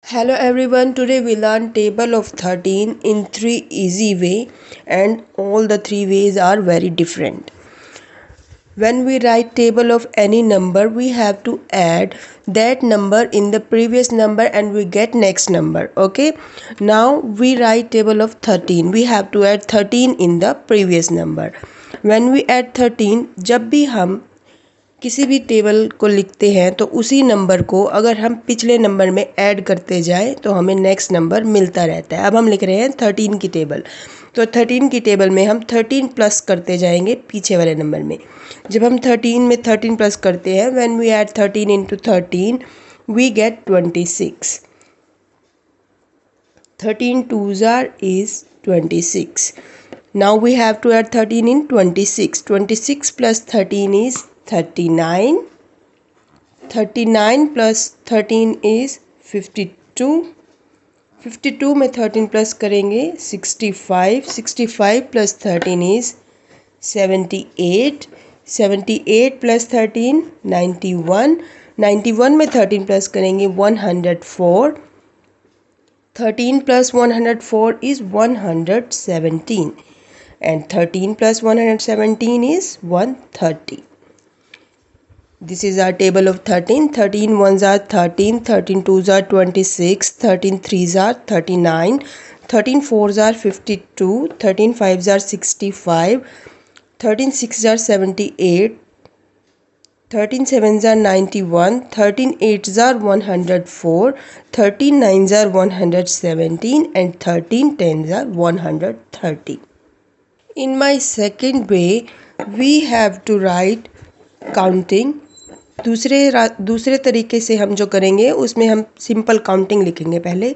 Hello everyone, today we learn table of 13 in 3 easy way and all the 3 ways are very different. When we write table of any number, we have to add that number in the previous number and we get next number. Okay, now we write table of 13, we have to add 13 in the previous number. When we add 13, जब भी हम किसी भी table को लिखते हैं तो उसी नंबर को अगर हम पिछले नंबर में ऐड करते जाएं तो हमें नेक्स्ट नंबर मिलता रहता है। अब हम लिख रहे हैं 13 की टेबल, तो 13 की टेबल में हम 13 प्लस करते जाएंगे पीछे वाले नंबर में। जब हम 13 में 13 प्लस करते हैं, when we add 13 into 13 we get 26। 13 twos are is 26. Now we have to add 13 in 26. 26 plus 13 is 39. 39 plus 13 is 52. 52 में 13 प्लस करेंगे 65. 65 plus 13 is 78. 78 plus 13 91. 91 में 13 प्लस करेंगे 104. 13 plus 104 is 117 and 13 plus 117 is 130. This is our table of 13. 13 ones are 13, 13 twos are 26, 13 threes are 39, 13 fours are 52, 13 fives are 65, 13 sixes are 78, 13 sevens are 91, 13 eights are 104, 13 nines are 117 and 13 tens are 130. In my second way, we have to write counting. दूसरे तरीके से हम जो करेंगे उसमें हम simple counting लिखेंगे। पहले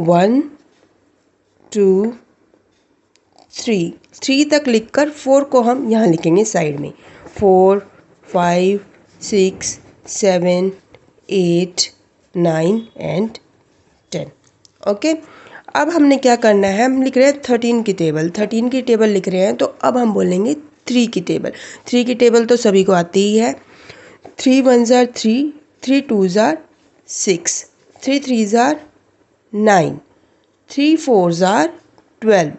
1 2 3 3 तक लिखकर 4 को हम यहाँ लिखेंगे साइड में। 4 5 6 7 8 9 एंड 10। ओके, अब हमने क्या करना है, हम लिख रहे हैं 13 की टेबल। 13 की टेबल लिख रहे हैं तो अब हम बोलेंगे 3 की टेबल। 3 की टेबल तो सभी को आती ही है। 3 ones are 3, 3 twos are 6, 3 threes are 9, 3 fours are 12।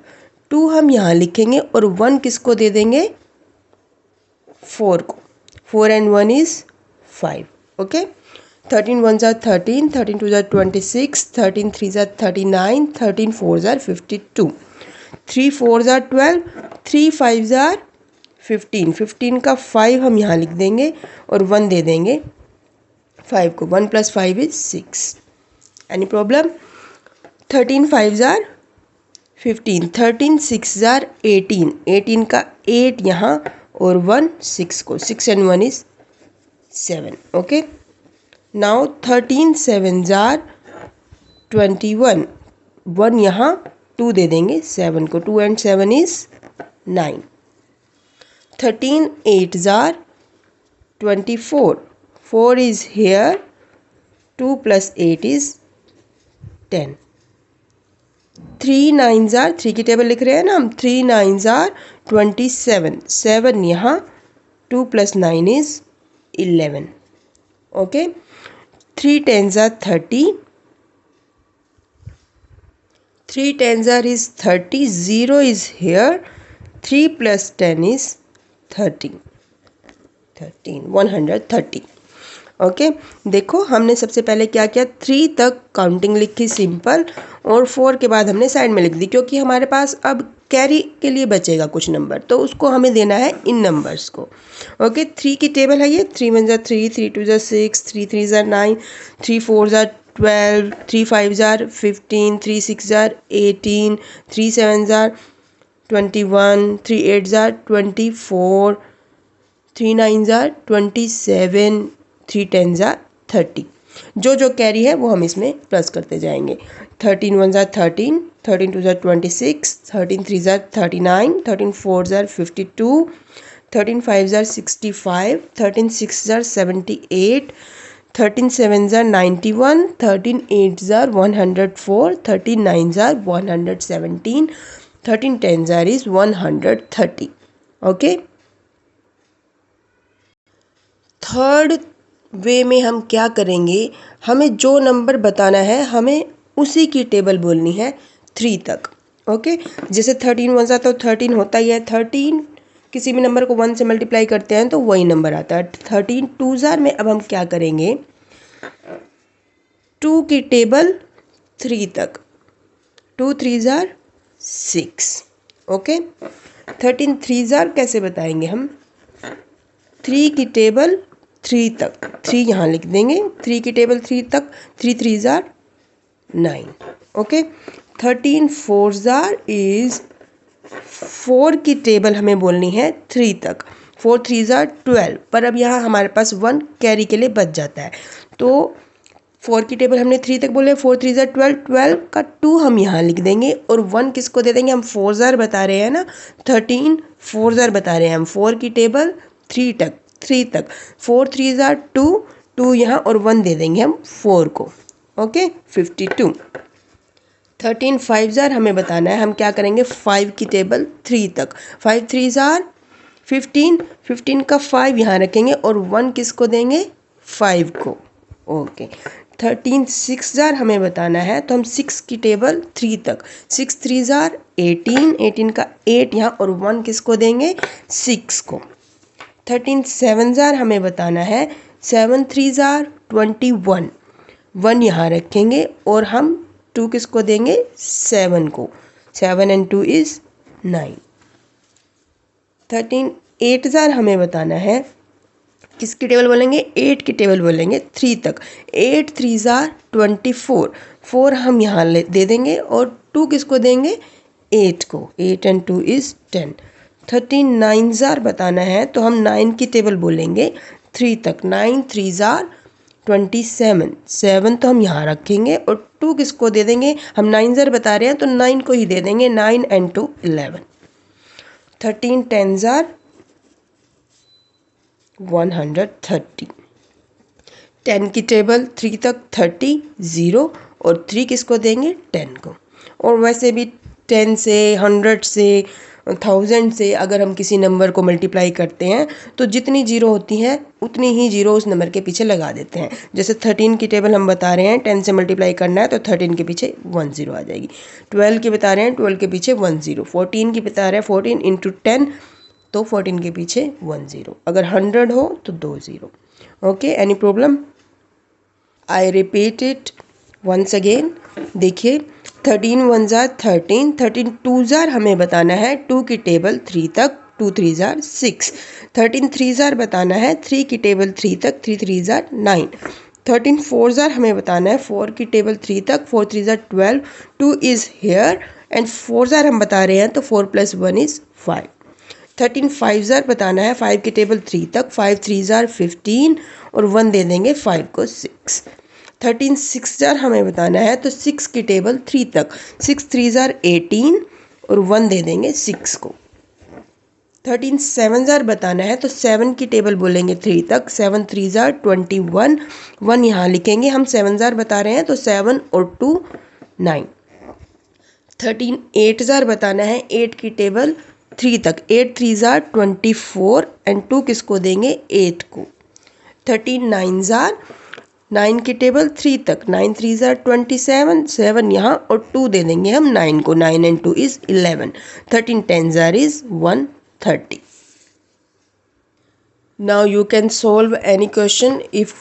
2 हम यहाँ लिखेंगे और 1 किसको दे देंगे, 4 को। 4 and 1 is 5. Okay, 13 ones are 13, 13 twos are 26, 13 threes are 39, 13 fours are 52, 3 fours are 12, 3 fives are 15। 15 का 5 हम यहाँ लिख देंगे और 1 दे देंगे 5 को। 1 plus 5 is 6. Any problem? 13 fives are 15, 13 sixes are 18। 18 का 8 यहाँ और 1 6 को। 6 and 1 is 7. Okay, now 13 sevens are 21। 1 यहाँ 2 दे देंगे 7 को। 2 and 7 is 9। 13 eights are 24। 4 is here, 2 plus 8 is 10। 3 nines are, 3 की टेबल लिख रहे हैं ना हम, 3 nines are 27। 7 यहाँ, 2 plus 9 is 11। Okay, 3 tens are 30। 3 tens are is 30, 0 is here, 3 plus 10 is 13, 130। Okay, देखो हमने सबसे पहले क्या किया, 3 तक काउंटिंग लिखी सिंपल और 4 के बाद हमने साइड में लिख दी, क्योंकि हमारे पास अब कैरी के लिए बचेगा कुछ नंबर, तो उसको हमें देना है इन नंबर्स को। ओके, 3 की टेबल है ये। 3 ones are 3, 3 twos are 6, 3 threes are 9, 3 fours are 12, 3 fives are 15, 3 sixes are 18, 3 sevens are 21, 3 eights are 24, 3 nines are 27, 3 tens are 30। जो जो कैरी है वो हम इसमें प्लस करते जाएंगे। 13 ones are 13, 13 twos are 26, 13 threes are 39, 13 fours are 52, 13 fives are 65, 13 sixes are 78, 13 sevens are 91, 13 eights are 104, 13 nines are 117, 13 tens are is 130। Okay, third way में हम क्या करेंगे, हमें जो नंबर बताना है हमें उसी की टेबल बोलनी है 3 तक। ओके, जैसे 13 वन ज़ा तो 13 होता ही है, 13 किसी भी नंबर को 1 से मल्टीप्लाई करते हैं तो वही नंबर आता है। 13 टू ज़ार में अब हम क्या करेंगे, 2 की टेबल 3 तक, 2 3 ज़ार 6। ओके, 13 3 ज़ार कैसे बताएंगे हम, 3 की टेबल 3 तक, 3 यहाँ लिख देंगे, 3 की टेबल 3 तक, 3 3 ज़ार 9। ओके, 13 4 ज़ार इज़, 4 की टेबल हमें बोलनी है 3 तक, 4 3 ज़ार 12, पर अब यहाँ हमारे पास 1 कैरी के लिए बच जाता है, तो 4 की टेबल हमने 3 तक बोले, 4 3 ज़ार 12, 12 का 2 हम यहाँ लिख देंगे और 1 किसको दे देंगे, हम 4 ज़ार बता रहे हैं ना, 13 4 ज़ार बता रहे हैं हम, 4 की टेबल 3 तक, 4 3 ज़ार 2, 2 यहाँ और 1 दे देंगे हम 4 को। ओके, 52। 13 5 ज़ार हमें बताना है, हम क्या करेंगे, 5 की टेबल 3 तक, 5 3 ज़ार 15, 15 का 5 यहाँ रखेंगे और 1 किसको देंगे, 5 को। ओके, 13 6 ज़ार हमें बताना है, तो हम 6 की टेबल 3 तक, 6 3 ज़ार 18, 18 का 8 यहाँ और 1 किसको देंगे, 6 को। 13 7 ज़ार हमें बताना है, 7 3 ज़ार 21, 1 यहाँ रखेंगे और हम 2 किसको देंगे, 7 को, 7 and 2 is 9। 13 8 ज़ार हमें बताना है, किसकी टेबल बोलेंगे, 8 की टेबल बोलेंगे 3 तक, 8 3 ज़ार 24, 4 हम यहाँ दे देंगे और 2 किसको देंगे, 8 को, 8 and 2 is 10। 13 9 ज़ार बताना है, तो हम 9 की टेबल बोलेंगे 3 तक, 9 3 ज़ार 27, 7 तो हम यहाँ रखेंगे और 2 किसको दे देंगे, हम 9 ज़ार बता रहे हैं तो 9 को ही दे देंगे, 9 and 2 11। 13 10 ज़ार 130, 10 की टेबल 3 तक 30, 0 और 3 किसको देंगे, 10 को। और वैसे भी 10 से 100 से 1000 से अगर हम किसी नंबर को मल्टीप्लाई करते हैं तो जितनी जीरो होती है उतनी ही जीरो उस नंबर के पीछे लगा देते हैं। जैसे 13 की टेबल हम बता रहे हैं, 10 से मल्टीप्लाई करना है तो 13 के पीछे 1 0 आ जाएगी। 12 की बता रहे हैं, 12 के पीछे 1 0। 14 की बता रहे हैं, 14 इंटू 10 तो 14 के पीछे 1 0। अगर 100 हो तो 2 0। Okay, any problem? I repeat it once again. देखिए, 13 1 ज़ार 13, 13 2 ज़ार हमें बताना है, 2 की टेबल 3 तक, 2 3 ज़ार 6। 13 3 ज़ार बताना है, 3 की टेबल 3 तक, 3 3 ज़ार 9। 13 4 ज़ार हमें बताना है, 4 की टेबल 3 तक, 4 3 ज़ार 12, 2 इज़ हेयर एंड 4 ज़ार हम बता रहे हैं तो 4 + 1 इज़ 5। 13 5 ज़ार बताना है, 5 की टेबल 3 तक, 5 3 ज़ार 15 और 1 दे देंगे 5 को 6। 13 6 ज़ार हमें बताना है, तो 6 की टेबल 3 तक, 6 3 ज़ार 18 और 1 दे देंगे 6 को। 13 7 ज़ार बताना है, तो 7 की टेबल बोलेंगे 3 तक, 7 3 ज़ार 21, 1 यहाँ लिखेंगे, हम 7 ज़ार बता रहे हैं तो 7 और 2 9। 13 8 ज़ार बताना है, 8 की टेबल 3 तक, 8 3 ज़ार 24 एंड 2 किसको देंगे, 8 को। 13 9 ज़ार, 9 की टेबल 3 तक, 9 3 ज़ार 27, 7 यहाँ और 2 दे देंगे हम 9 को, 9 and 2 is 11। 13 10 tsar is 130। Now you can solve any question if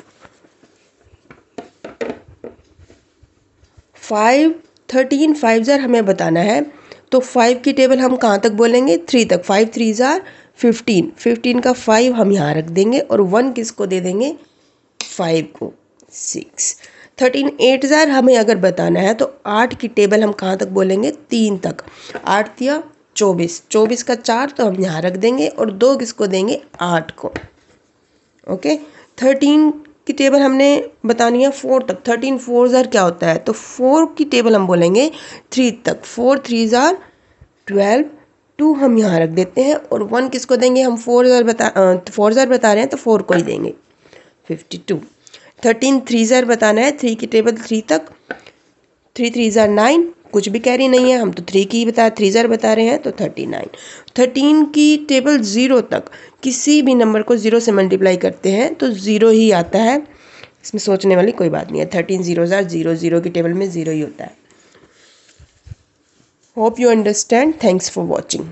13 5 ज़ार हमें बताना है, तो 5 की टेबल हम कहाँ तक बोलेंगे, 3 तक, 5 3 ज़ार 15, 15 का 5 हम यहाँ रख देंगे और 1 किसको दे देंगे, 5 को 6। 13 8 ज़ार हमें अगर बताना है, तो 8 की टेबल हम कहाँ तक बोलेंगे, 3 तक, 8 दिया 24, 24 का 4 तो हम यहाँ रख देंगे और 2 किसको देंगे, 8 को। ओके, 13 की टेबल हमने बतानी है 4 तक, 13 4 ज़ार क्या होता है, तो 4 की टेबल हम बोलेंगे 3 तक, 4 3 ज़ार 12, 2 हम यहाँ रख देते हैं और 1 किसको देंगे, हम 4 ज़ार बता रहे हैं तो 4 को ही देंगे, 52। 13 3 ज़ार बताना है, 3 की टेबल 3 तक, 3 3 ज़ार 9, कुछ भी कैरी नहीं है, हम तो 3 की 3 ज़ार बता रहे हैं तो 39। 13 की टेबल 0 तक, किसी भी नंबर को 0 से मल्टीप्लाई करते हैं तो 0 ही आता है, इसमें सोचने वाली कोई बात नहीं है। 13 zeros are 0, 0 की टेबल में 0 ही होता है। Hope you understand. Thanks for watching.